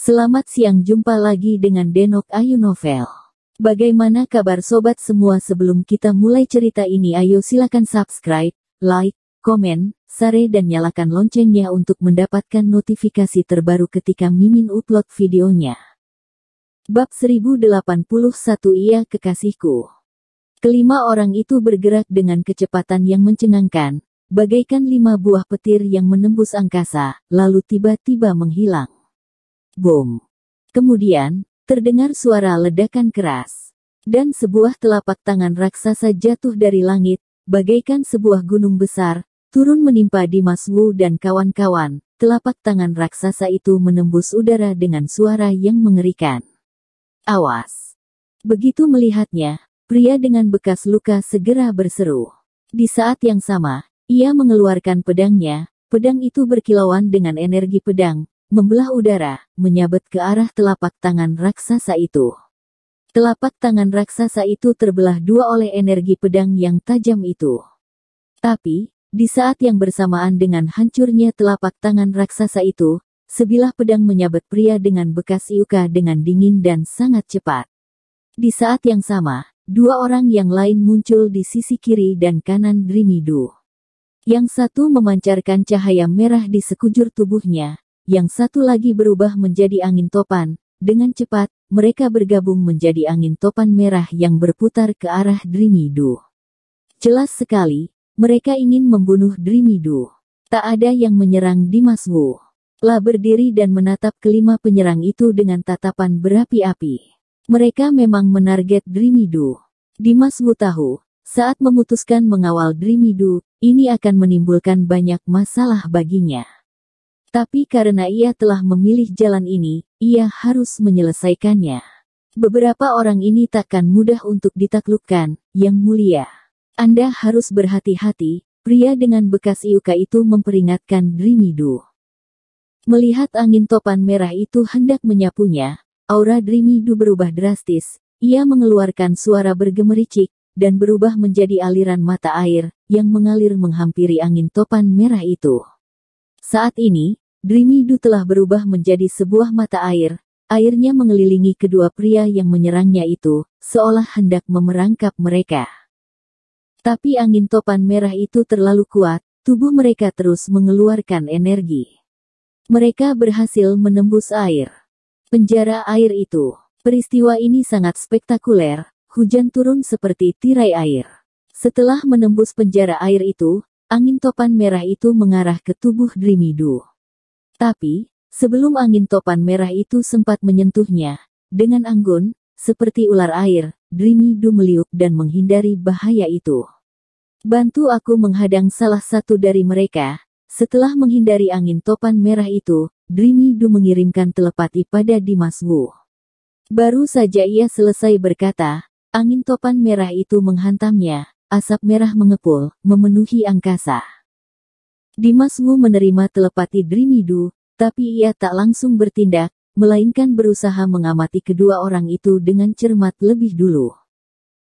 Selamat siang, jumpa lagi dengan Denok Ayu Novel. Bagaimana kabar sobat semua? Sebelum kita mulai cerita ini, ayo silakan subscribe, like, komen, share dan nyalakan loncengnya untuk mendapatkan notifikasi terbaru ketika Mimin upload videonya. Bab 1081. Iya kekasihku. Kelima orang itu bergerak dengan kecepatan yang mencengangkan, bagaikan 5 buah petir yang menembus angkasa, lalu tiba-tiba menghilang. Boom. Kemudian, terdengar suara ledakan keras. Dan sebuah telapak tangan raksasa jatuh dari langit, bagaikan sebuah gunung besar, turun menimpa Dimas Wu dan kawan-kawan. Telapak tangan raksasa itu menembus udara dengan suara yang mengerikan. Awas! Begitu melihatnya, pria dengan bekas luka segera berseru. Di saat yang sama, ia mengeluarkan pedangnya. Pedang itu berkilauan dengan energi pedang, membelah udara, menyabet ke arah telapak tangan raksasa itu. Telapak tangan raksasa itu terbelah dua oleh energi pedang yang tajam itu. Tapi, di saat yang bersamaan dengan hancurnya telapak tangan raksasa itu, sebilah pedang menyabet pria dengan bekas luka dengan dingin dan sangat cepat. Di saat yang sama, dua orang yang lain muncul di sisi kiri dan kanan Dreamy Du. Yang satu memancarkan cahaya merah di sekujur tubuhnya, yang satu lagi berubah menjadi angin topan. Dengan cepat, mereka bergabung menjadi angin topan merah yang berputar ke arah Dreamy Du. Jelas sekali, mereka ingin membunuh Dreamy Du. Tak ada yang menyerang Dimas Wu. La berdiri dan menatap kelima penyerang itu dengan tatapan berapi-api. Mereka memang menarget Dreamy Du. Dimas Wu tahu, saat memutuskan mengawal Dreamy Du, ini akan menimbulkan banyak masalah baginya. Tapi karena ia telah memilih jalan ini, ia harus menyelesaikannya. Beberapa orang ini takkan mudah untuk ditaklukkan, Yang Mulia. Anda harus berhati-hati, pria dengan bekas luka itu memperingatkan Dreamy Du. Melihat angin topan merah itu hendak menyapunya, aura Dreamy Du berubah drastis. Ia mengeluarkan suara bergemericik, dan berubah menjadi aliran mata air, yang mengalir menghampiri angin topan merah itu. Saat ini, Dreamy Du telah berubah menjadi sebuah mata air. Airnya mengelilingi kedua pria yang menyerangnya itu, seolah hendak memerangkap mereka. Tapi angin topan merah itu terlalu kuat, tubuh mereka terus mengeluarkan energi. Mereka berhasil menembus air. Penjara air itu. Peristiwa ini sangat spektakuler, hujan turun seperti tirai air. Setelah menembus penjara air itu, angin topan merah itu mengarah ke tubuh Dreamy Du. Tapi, sebelum angin topan merah itu sempat menyentuhnya, dengan anggun, seperti ular air, Dreamy Du meliuk dan menghindari bahaya itu. Bantu aku menghadang salah satu dari mereka. Setelah menghindari angin topan merah itu, Dreamy Du mengirimkan telepati pada Dimas Wu. Baru saja ia selesai berkata, angin topan merah itu menghantamnya, asap merah mengepul, memenuhi angkasa. Dimas Wu menerima telepati Dreamy Du, tapi ia tak langsung bertindak, melainkan berusaha mengamati kedua orang itu dengan cermat lebih dulu.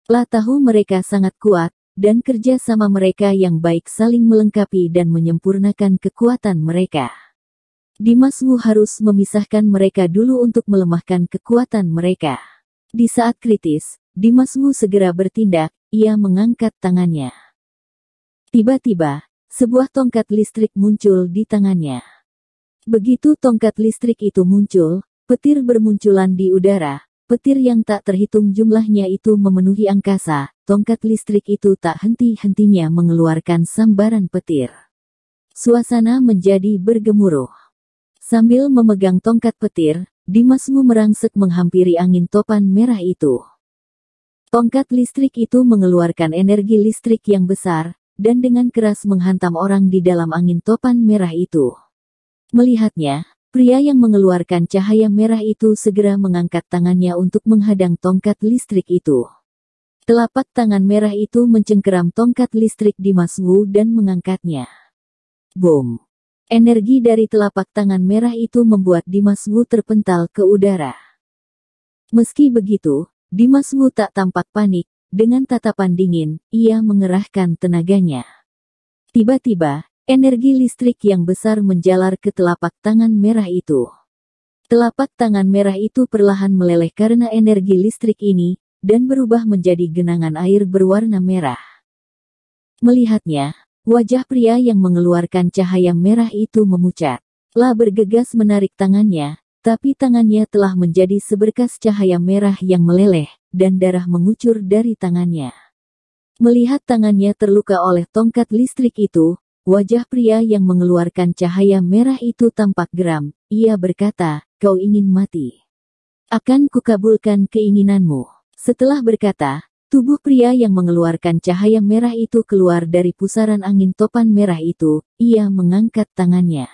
La tahu mereka sangat kuat, dan kerja sama mereka yang baik saling melengkapi dan menyempurnakan kekuatan mereka. Dimas Wu harus memisahkan mereka dulu untuk melemahkan kekuatan mereka. Di saat kritis, Dimas Wu segera bertindak, ia mengangkat tangannya. Tiba-tiba, sebuah tongkat listrik muncul di tangannya. Begitu tongkat listrik itu muncul, petir bermunculan di udara. Petir yang tak terhitung jumlahnya itu memenuhi angkasa. Tongkat listrik itu tak henti-hentinya mengeluarkan sambaran petir. Suasana menjadi bergemuruh. Sambil memegang tongkat petir, Dimas Wu merangsek menghampiri angin topan merah itu. Tongkat listrik itu mengeluarkan energi listrik yang besar, dan dengan keras menghantam orang di dalam angin topan merah itu. Melihatnya, pria yang mengeluarkan cahaya merah itu segera mengangkat tangannya untuk menghadang tongkat listrik itu. Telapak tangan merah itu mencengkeram tongkat listrik Dimas Wu dan mengangkatnya. Boom! Energi dari telapak tangan merah itu membuat Dimas Wu terpental ke udara. Meski begitu, Dimas Wu tak tampak panik. Dengan tatapan dingin, ia mengerahkan tenaganya. Tiba-tiba, energi listrik yang besar menjalar ke telapak tangan merah itu. Telapak tangan merah itu perlahan meleleh karena energi listrik ini, dan berubah menjadi genangan air berwarna merah. Melihatnya, wajah pria yang mengeluarkan cahaya merah itu memucat. La bergegas menarik tangannya, tapi tangannya telah menjadi seberkas cahaya merah yang meleleh, dan darah mengucur dari tangannya. Melihat tangannya terluka oleh tongkat listrik itu, wajah pria yang mengeluarkan cahaya merah itu tampak geram. Ia berkata, "Kau ingin mati? Akan kukabulkan keinginanmu." Setelah berkata, tubuh pria yang mengeluarkan cahaya merah itu keluar dari pusaran angin topan merah itu. Ia mengangkat tangannya.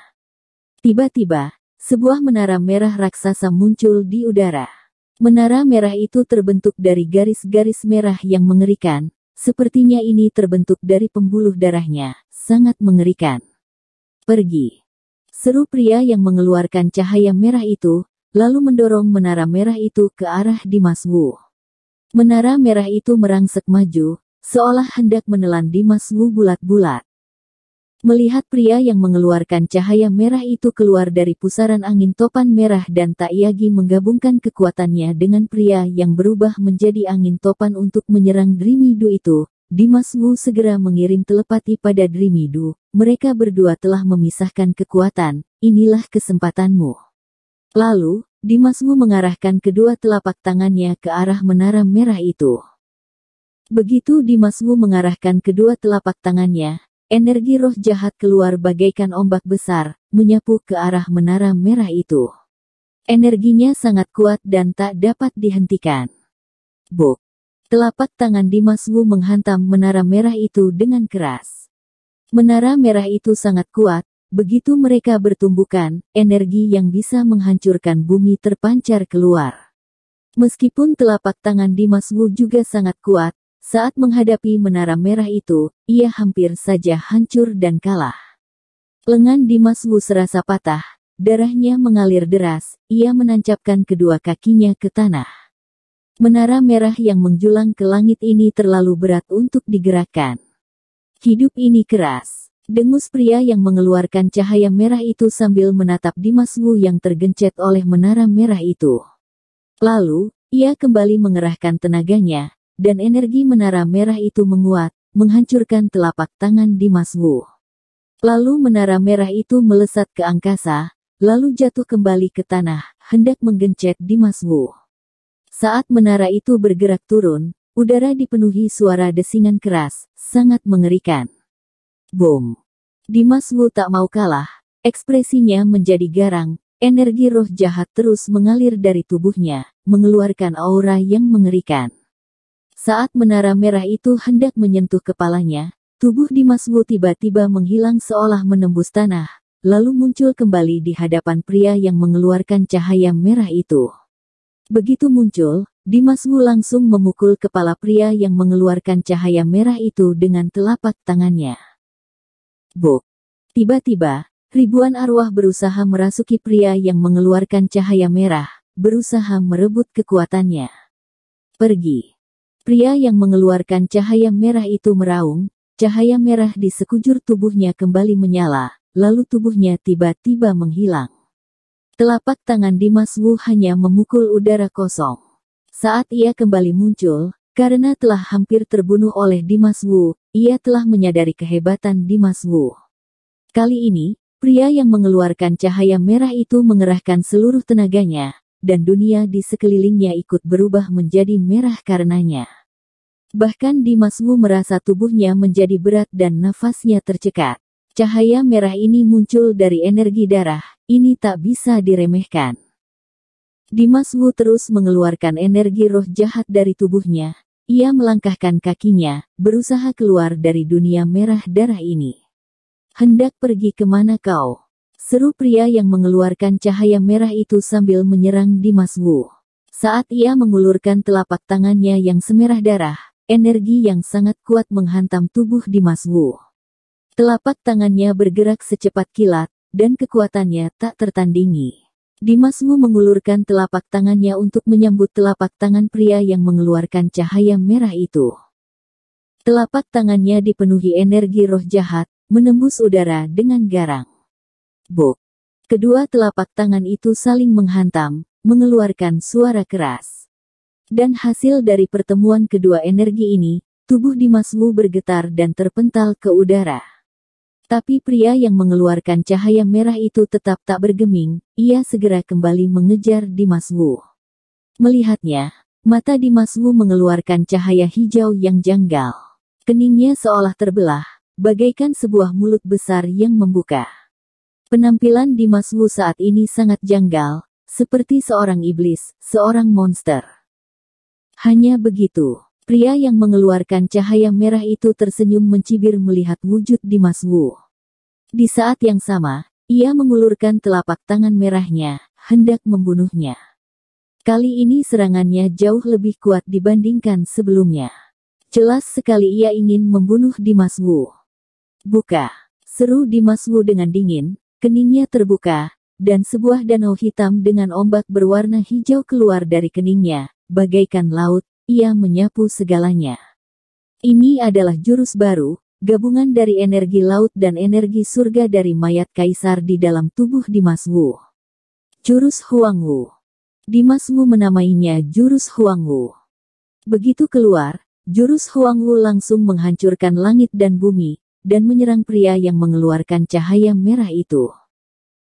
Tiba-tiba, sebuah menara merah raksasa muncul di udara. Menara merah itu terbentuk dari garis-garis merah yang mengerikan. Sepertinya ini terbentuk dari pembuluh darahnya, sangat mengerikan. "Pergi!" seru pria yang mengeluarkan cahaya merah itu, lalu mendorong menara merah itu ke arah Dimas Wu. Menara merah itu merangsek maju, seolah hendak menelan Dimas Wu bulat-bulat. Melihat pria yang mengeluarkan cahaya merah itu keluar dari pusaran angin topan merah dan tak lagi menggabungkan kekuatannya dengan pria yang berubah menjadi angin topan untuk menyerang Dreamy Do itu, Dimas Wu segera mengirim telepati pada Dreamy Do. "Mereka berdua telah memisahkan kekuatan, inilah kesempatanmu." Lalu, Dimas Wu mengarahkan kedua telapak tangannya ke arah menara merah itu. Begitu Dimas Wu mengarahkan kedua telapak tangannya, energi roh jahat keluar bagaikan ombak besar, menyapu ke arah menara merah itu. Energinya sangat kuat dan tak dapat dihentikan. Buk! Telapak tangan Dimas Wu menghantam menara merah itu dengan keras. Menara merah itu sangat kuat, begitu mereka bertumbukan, energi yang bisa menghancurkan bumi terpancar keluar. Meskipun telapak tangan Dimas Wu juga sangat kuat, saat menghadapi menara merah itu, ia hampir saja hancur dan kalah. Lengan Dimas Wu serasa patah, darahnya mengalir deras, ia menancapkan kedua kakinya ke tanah. Menara merah yang menjulang ke langit ini terlalu berat untuk digerakkan. "Hidup ini keras," dengus pria yang mengeluarkan cahaya merah itu sambil menatap Dimas Wu yang tergencet oleh menara merah itu. Lalu, ia kembali mengerahkan tenaganya, dan energi menara merah itu menguat, menghancurkan telapak tangan Dimas Wu. Lalu menara merah itu melesat ke angkasa, lalu jatuh kembali ke tanah, hendak menggencet Dimas Wu. Saat menara itu bergerak turun, udara dipenuhi suara desingan keras, sangat mengerikan. Bom! Dimas Wu tak mau kalah, ekspresinya menjadi garang, energi roh jahat terus mengalir dari tubuhnya, mengeluarkan aura yang mengerikan. Saat menara merah itu hendak menyentuh kepalanya, tubuh Dimas Wu tiba-tiba menghilang seolah menembus tanah, lalu muncul kembali di hadapan pria yang mengeluarkan cahaya merah itu. Begitu muncul, Dimas Wu langsung memukul kepala pria yang mengeluarkan cahaya merah itu dengan telapak tangannya. Buk! Tiba-tiba, ribuan arwah berusaha merasuki pria yang mengeluarkan cahaya merah, berusaha merebut kekuatannya. "Pergi!" Pria yang mengeluarkan cahaya merah itu meraung, cahaya merah di sekujur tubuhnya kembali menyala, lalu tubuhnya tiba-tiba menghilang. Telapak tangan Dimas Wu hanya memukul udara kosong. Saat ia kembali muncul, karena telah hampir terbunuh oleh Dimas Wu, ia telah menyadari kehebatan Dimas Wu. Kali ini, pria yang mengeluarkan cahaya merah itu mengerahkan seluruh tenaganya, dan dunia di sekelilingnya ikut berubah menjadi merah karenanya. Bahkan Dimas Wu merasa tubuhnya menjadi berat dan nafasnya tercekat. Cahaya merah ini muncul dari energi darah, ini tak bisa diremehkan. Dimas Wu terus mengeluarkan energi roh jahat dari tubuhnya. Ia melangkahkan kakinya, berusaha keluar dari dunia merah darah ini. "Hendak pergi kemana kau?" seru pria yang mengeluarkan cahaya merah itu sambil menyerang Dimas Wu. Saat ia mengulurkan telapak tangannya yang semerah darah, energi yang sangat kuat menghantam tubuh Dimas Wu. Telapak tangannya bergerak secepat kilat, dan kekuatannya tak tertandingi. Dimas Wu mengulurkan telapak tangannya untuk menyambut telapak tangan pria yang mengeluarkan cahaya merah itu. Telapak tangannya dipenuhi energi roh jahat, menembus udara dengan garang. Buk! Kedua telapak tangan itu saling menghantam, mengeluarkan suara keras. Dan hasil dari pertemuan kedua energi ini, tubuh Dimas Wu bergetar dan terpental ke udara. Tapi pria yang mengeluarkan cahaya merah itu tetap tak bergeming, ia segera kembali mengejar Dimas Wu. Melihatnya, mata Dimas Wu mengeluarkan cahaya hijau yang janggal. Keningnya seolah terbelah, bagaikan sebuah mulut besar yang membuka. Penampilan Dimas Wu saat ini sangat janggal, seperti seorang iblis, seorang monster. Hanya begitu, pria yang mengeluarkan cahaya merah itu tersenyum mencibir melihat wujud Dimas Wu. Di saat yang sama, ia mengulurkan telapak tangan merahnya, hendak membunuhnya. Kali ini serangannya jauh lebih kuat dibandingkan sebelumnya. Jelas sekali ia ingin membunuh Dimas Wu. "Buka!" seru Dimas Wu dengan dingin, keningnya terbuka, dan sebuah danau hitam dengan ombak berwarna hijau keluar dari keningnya, bagaikan laut, ia menyapu segalanya. Ini adalah jurus baru, gabungan dari energi laut dan energi surga dari mayat kaisar di dalam tubuh Dimas Wu. Jurus Huang Wu. Dimas Wu menamainya jurus Huang Wu. Begitu keluar, jurus Huang Wu langsung menghancurkan langit dan bumi, dan menyerang pria yang mengeluarkan cahaya merah itu.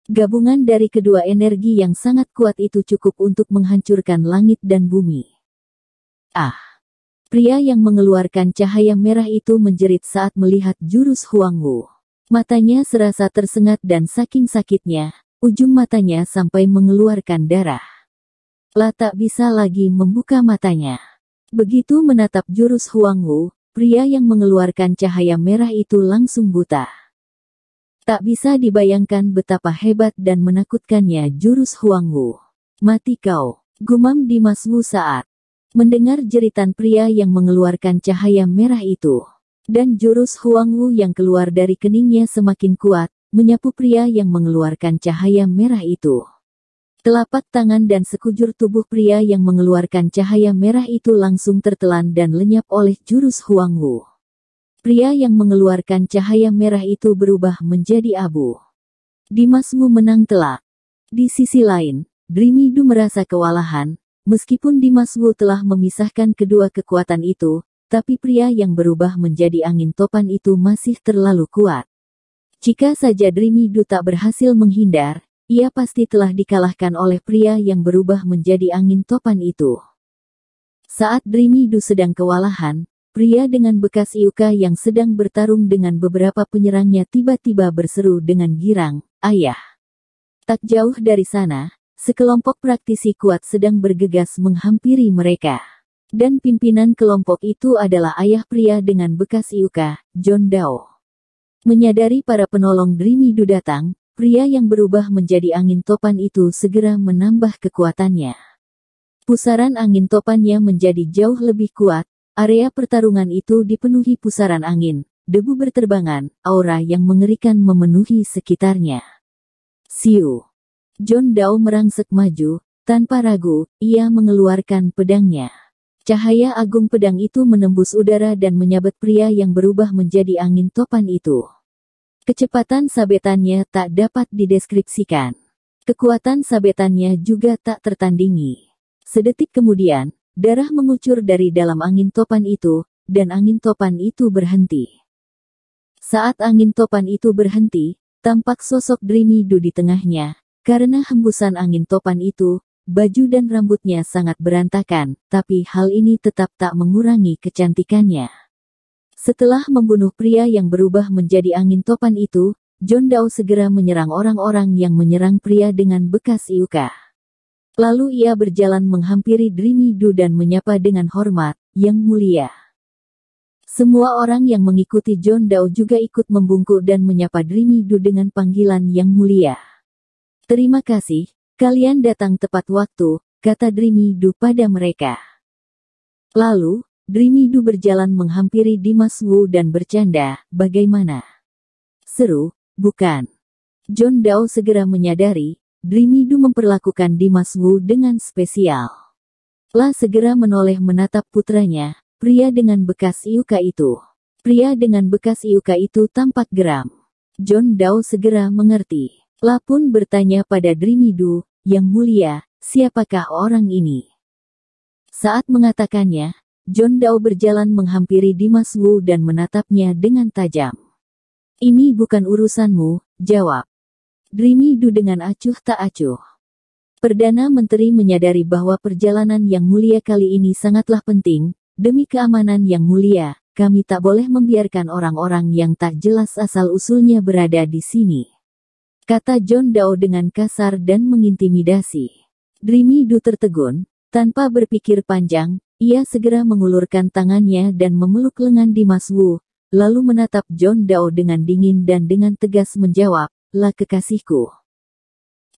Gabungan dari kedua energi yang sangat kuat itu cukup untuk menghancurkan langit dan bumi. Ah! Pria yang mengeluarkan cahaya merah itu menjerit saat melihat jurus Huang Wu. Matanya serasa tersengat dan saking sakitnya, ujung matanya sampai mengeluarkan darah. Tak bisa lagi membuka matanya. Begitu menatap jurus Huang Wu, pria yang mengeluarkan cahaya merah itu langsung buta. Tak bisa dibayangkan betapa hebat dan menakutkannya jurus Huang Wu. "Mati kau!" gumam Dimas Wu saat mendengar jeritan pria yang mengeluarkan cahaya merah itu. Dan jurus Huang Wu yang keluar dari keningnya semakin kuat, menyapu pria yang mengeluarkan cahaya merah itu. Telapak tangan dan sekujur tubuh pria yang mengeluarkan cahaya merah itu langsung tertelan dan lenyap oleh jurus Huang Wu. Pria yang mengeluarkan cahaya merah itu berubah menjadi abu. Dimas Wu menang telak. Di sisi lain, Dreamy Du merasa kewalahan. Meskipun Dimas Wu telah memisahkan kedua kekuatan itu, tapi pria yang berubah menjadi angin topan itu masih terlalu kuat. Jika saja Dreamy Du tak berhasil menghindar, ia pasti telah dikalahkan oleh pria yang berubah menjadi angin topan itu. Saat Dreamy Du sedang kewalahan, pria dengan bekas iuka yang sedang bertarung dengan beberapa penyerangnya tiba-tiba berseru dengan girang, "Ayah!" Tak jauh dari sana, sekelompok praktisi kuat sedang bergegas menghampiri mereka. Dan pimpinan kelompok itu adalah ayah pria dengan bekas iuka, John Dao. Menyadari para penolong Dreamy Du datang, pria yang berubah menjadi angin topan itu segera menambah kekuatannya. Pusaran angin topannya menjadi jauh lebih kuat, area pertarungan itu dipenuhi pusaran angin, debu berterbangan, aura yang mengerikan memenuhi sekitarnya. "Siu!" John Dao merangsek maju, tanpa ragu, ia mengeluarkan pedangnya. Cahaya agung pedang itu menembus udara dan menyabet pria yang berubah menjadi angin topan itu. Kecepatan sabetannya tak dapat dideskripsikan. Kekuatan sabetannya juga tak tertandingi. Sedetik kemudian, darah mengucur dari dalam angin topan itu, dan angin topan itu berhenti. Saat angin topan itu berhenti, tampak sosok Dreamy Du di tengahnya. Karena hembusan angin topan itu, baju dan rambutnya sangat berantakan, tapi hal ini tetap tak mengurangi kecantikannya. Setelah membunuh pria yang berubah menjadi angin topan itu, John Dao segera menyerang orang-orang yang menyerang pria dengan bekas iuka. Lalu ia berjalan menghampiri Dreamy Du dan menyapa dengan hormat, "Yang mulia." Semua orang yang mengikuti John Dao juga ikut membungkuk dan menyapa Dreamy Du dengan panggilan "Yang mulia." "Terima kasih, kalian datang tepat waktu," kata Dreamy Du pada mereka. Lalu, Dreamy Du berjalan menghampiri Dimas Wu dan bercanda, "Bagaimana?" seru, "Bukan?" John Dao segera menyadari, Dreamy Du memperlakukan Dimas Wu dengan spesial. Segera menoleh menatap putranya, pria dengan bekas iuka itu. Pria dengan bekas iuka itu tampak geram. John Dao segera mengerti. La pun bertanya pada Dreamy Du, "Yang mulia, siapakah orang ini?" Saat mengatakannya, John Dao berjalan menghampiri Dimas Wu dan menatapnya dengan tajam. "Ini bukan urusanmu," jawab Dreamy Du dengan acuh tak acuh. Perdana Menteri menyadari bahwa perjalanan Yang Mulia kali ini sangatlah penting. "Demi keamanan Yang Mulia, kami tak boleh membiarkan orang-orang yang tak jelas asal-usulnya berada di sini," kata John Dao dengan kasar dan mengintimidasi. Dreamy Du tertegun. Tanpa berpikir panjang, ia segera mengulurkan tangannya dan memeluk lengan Dimas Wu, lalu menatap John Dao dengan dingin dan dengan tegas menjawab, "Lah kekasihku.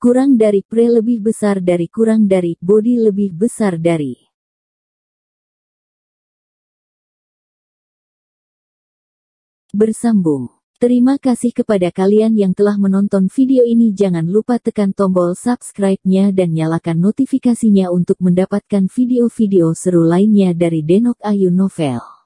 Kurang dari pre lebih besar dari kurang dari body lebih besar dari." Bersambung. Terima kasih kepada kalian yang telah menonton video ini. Jangan lupa tekan tombol subscribe-nya dan nyalakan notifikasinya untuk mendapatkan video-video seru lainnya dari Denok Ayu Novel.